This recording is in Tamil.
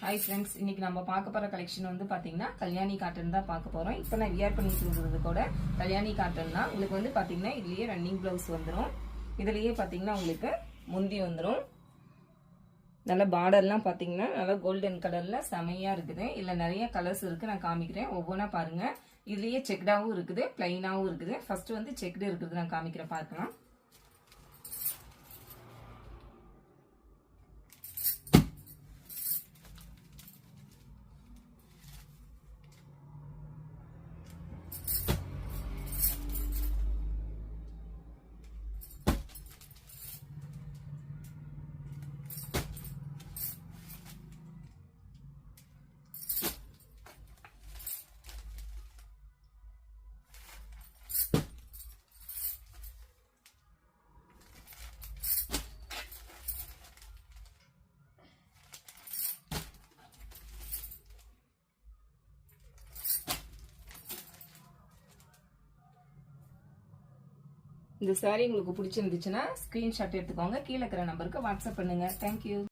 ஹாய் ஃப்ரெண்ட்ஸ், இன்னைக்கு நம்ம பார்க்க போற கலெக்ஷன் வந்து பாத்தீங்கன்னா கல்யாணி காட்டன் தான் பார்க்க போறோம். இப்போ நான் வியர் பண்ணிட்டு இருக்கிறது கூட கல்யாணி காட்டன் தான். உங்களுக்கு வந்து பாத்தீங்கன்னா இதுலயே ரன்னிங் பிளவுஸ் வந்துடும். இதுலயே பாத்தீங்கன்னா உங்களுக்கு முந்தி வந்துடும். நல்ல பார்டர்லாம் பாத்தீங்கன்னா நல்லா கோல்டன் கலர்ல செமையா இருக்குது. இல்ல நிறைய கலர்ஸ் இருக்கு, நான் காமிக்கிறேன். ஒவ்வொன்றா பாருங்க. இதுலயே செக்டாவும் இருக்குது, பிளைனாவும் இருக்குது. ஃபர்ஸ்ட் வந்து செக்டு இருக்குது, நான் காமிக்கிறேன், பார்க்கலாம். இந்த சாரி உங்களுக்கு பிடிச்சிருந்துச்சுன்னா ஸ்கிரீன்ஷாட் எடுத்துக்கோங்க. கீழே இருக்கிற நம்பருக்கு வாட்ஸ்அப் பண்ணுங்க. தேங்க்யூ.